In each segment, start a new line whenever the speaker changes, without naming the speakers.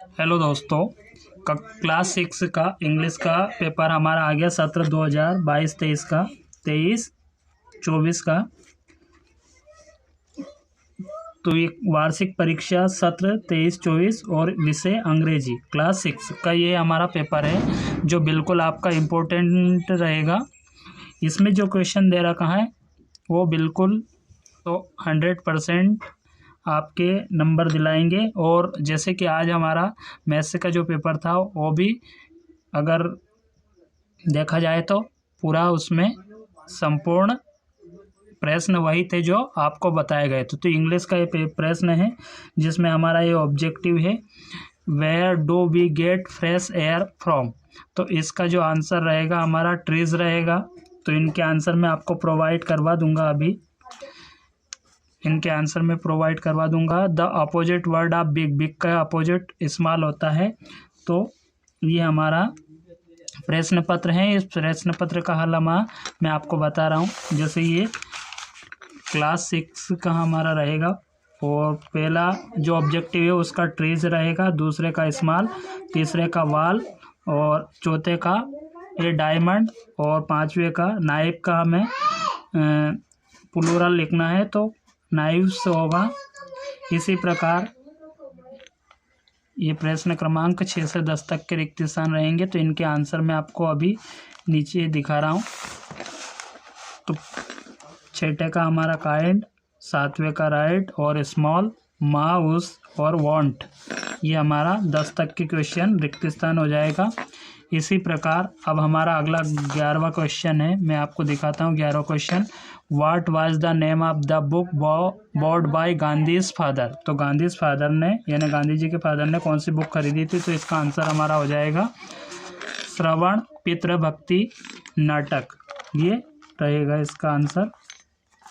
Hello दोस्तों, class 6 का English का पेपर हमारा आ गया सत्र 2022-23 का 23-24 का। तो ये वार्षिक परीक्षा सत्र 23-24 और विषय अंग्रेजी क्लास 6 का ये हमारा पेपर है जो बिल्कुल आपका इम्पोर्टेंट रहेगा। इसमें जो क्वेश्चन दे रखा है वो बिल्कुल तो 100% आपके नंबर दिलाएंगे। और जैसे कि आज हमारा मैथ्स का जो पेपर था वो भी अगर देखा जाए तो पूरा उसमें संपूर्ण प्रश्न वही थे जो आपको बताए गए थे। तो इंग्लिश का ये प्रश्न है जिसमें हमारा ये ऑब्जेक्टिव है, where do we get fresh air from. तो इसका जो आंसर रहेगा हमारा ट्रीज रहेगा। तो इनके आंसर मैं आपको प्रोवाइड करवा दूंगा, अभी इनके आंसर में प्रोवाइड करवा दूंगा। The opposite word of big, big का अपोजिट स्मॉल होता है। तो ये हमारा प्रश्न पत्र है। इस प्रश्न पत्र का हल मैं आपको बता रहा हूँ। जैसे ये क्लास 6 का हमारा रहेगा और पहला जो ऑब्जेक्टिव है उसका ट्रीज रहेगा, दूसरे का स्मॉल, तीसरे का वाल और चौथे का ए डायमंड और पांचवे का नाइफ का हमें प्लूरल लिखना है तो नाइव्स होगा। इसी प्रकार ये प्रश्न क्रमांक 6 से 10 तक के रिक्त स्थान रहेंगे। तो इनके आंसर मैं आपको अभी नीचे दिखा रहा हूँ। तो छठे का हमारा काइंड, सातवें का राइट और स्मॉल, माउस और वांट, ये हमारा 10 तक के क्वेश्चन रिक्त स्थान हो जाएगा। इसी प्रकार अब हमारा अगला 11वां क्वेश्चन है, मैं आपको दिखाता हूँ 11वां question. What was the name of the book bought by Gandhi's father. तो गांधीज फादर ने यानी गांधी जी के फादर ने कौन सी बुक खरीदी थी। तो इसका आंसर हमारा हो जाएगा श्रवण पितृ भक्ति नाटक, ये रहेगा इसका आंसर।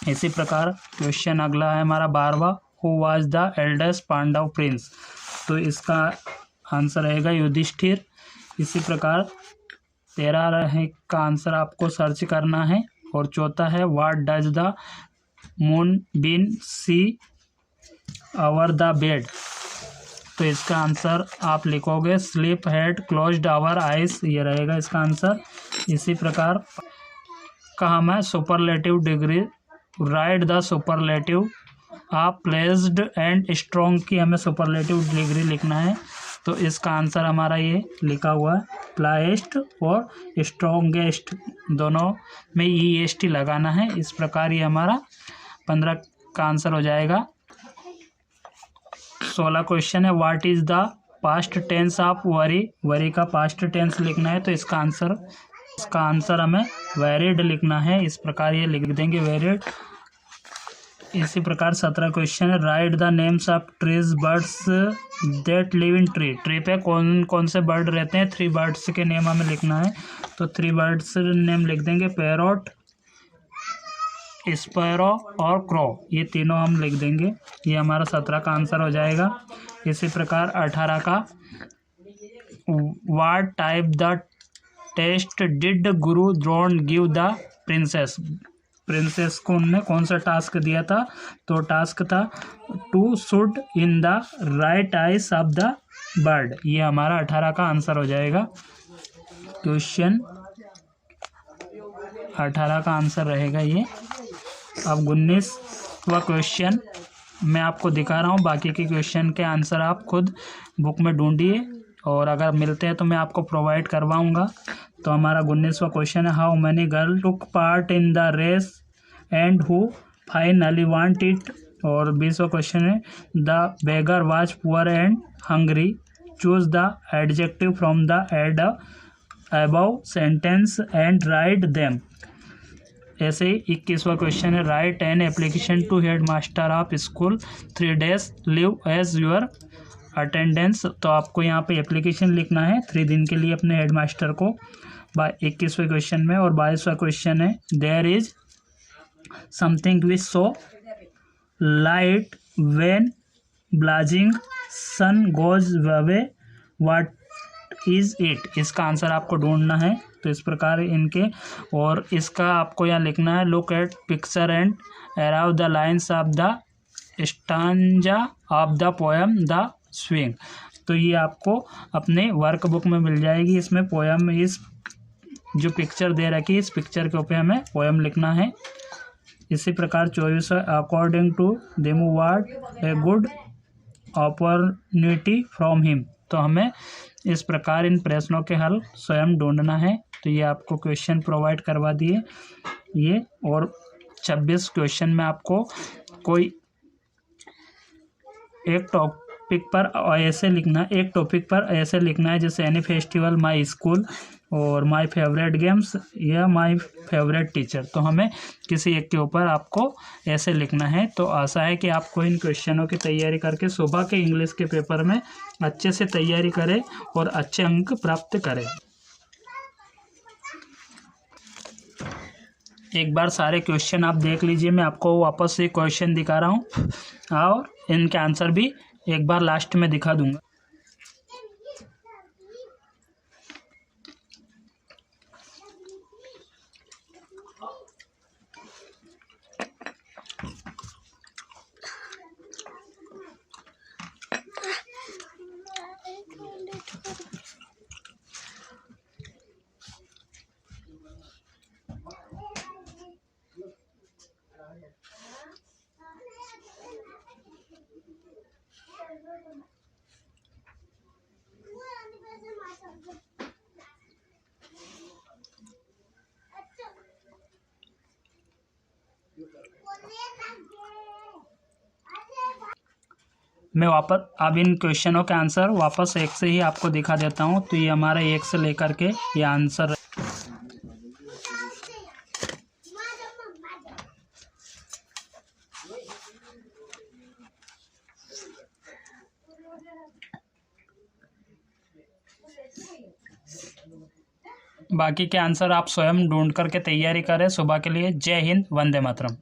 इसी प्रकार क्वेश्चन अगला है हमारा 12वां, who was the eldest Pandava prince. तो इसका आंसर रहेगा युधिष्ठिर। इसी प्रकार 13 का आंसर आपको सर्च करना है। और चौथा है what does the moon been see over the bed. तो इसका आंसर आप लिखोगे sleep had closed our eyes, ये रहेगा इसका आंसर। इसी प्रकार का हमें superlative degree, right the superlative आप प्लेस्ड एंड स्ट्रॉन्ग की हमें सुपरलेटिव डिग्री लिखना है। तो इसका आंसर हमारा ये लिखा हुआ है प्लेस्ड और स्ट्रॉन्गेस्ट, दोनों में EST लगाना है। इस प्रकार ये हमारा 15 का आंसर हो जाएगा। 16 क्वेश्चन है what is the past tense of worry. Worry का पास्ट टेंस लिखना है। तो इसका आंसर हमें वेरिड लिखना है। इस प्रकार ये लिख देंगे वेरिड। इसी प्रकार 17 क्वेश्चन है right the names of trees birds that live in tree. Tree पे कौन कौन से बर्ड रहते हैं, 3 बर्ड्स के नेम हमें लिखना है। तो 3 बर्ड्स नेम लिख देंगे, पैरोट, स्पैरो और क्रो, ये तीनों हम लिख देंगे। ये हमारा 17 का आंसर हो जाएगा। इसी प्रकार 18 का what type the test did Guru Drona give the princes. Princes को उनने कौन सा टास्क दिया था। तो टास्क था to shoot in the right eyes of the bird. ये हमारा 18 का आंसर हो जाएगा। क्वेश्चन 18 का आंसर रहेगा ये। अब 19वां क्वेश्चन मैं आपको दिखा रहा हूँ, बाकी के क्वेश्चन के आंसर आप खुद बुक में ढूंढिए और अगर मिलते हैं तो मैं आपको प्रोवाइड करवाऊँगा। तो हमारा 19वां क्वेश्चन है how many girl took part in the race and who finally want it. और 20वां क्वेश्चन है the beggar was poor and hungry, choose the adjective from the ad above sentence and write them. ऐसे ही 21वां question है write an application to head master of school 3 days leave as your attendance. तो आपको यहाँ पे application लिखना है 3 दिन के लिए अपने हेडमास्टर को 21वें क्वेश्चन में। और 22वां क्वेश्चन है there is something which so light when blazing sun goes away, what is it. इसका आंसर आपको ढूंढना है। तो इस प्रकार इनके, और इसका आपको यहाँ लिखना है look at picture and arrive the lines of the stanza of the poem the swing. तो तो ये आपको अपने वर्कबुक में मिल जाएगी। इसमें पोयम, इस जो पिक्चर दे रखी है इस पिक्चर के ऊपर हमें पोयम लिखना है। इसी प्रकार 24 according to them what a good opportunity from him. तो हमें इस प्रकार इन प्रश्नों के हल स्वयं ढूंढना है। तो ये आपको क्वेश्चन प्रोवाइड करवा दिए ये, और 26 क्वेश्चन में आपको कोई एक टॉपिक पर ऐसे लिखना, एक टॉपिक पर ऐसे लिखना है जैसे एनी फेस्टिवल, माय स्कूल, और माय फेवरेट गेम्स या माय फेवरेट टीचर। तो हमें किसी एक के ऊपर आपको ऐसे लिखना है। तो आशा है कि आपको इन क्वेश्चनों की तैयारी करके सुबह के इंग्लिश के पेपर में अच्छे से तैयारी करें और अच्छे अंक प्राप्त करें। एक बार सारे क्वेश्चन आप देख लीजिए, मैं आपको वापस से क्वेश्चन दिखा रहा हूँ और इनके आंसर भी एक बार लास्ट में दिखा दूंगा। मैं वापस अब इन क्वेश्चनों के आंसर वापस एक से ही आपको दिखा देता हूँ। तो ये हमारा एक से लेकर के ये आंसर बाकी के आंसर आप स्वयं ढूंढ करके तैयारी करें। सुबह के लिए जय हिंद, वंदे मातरम।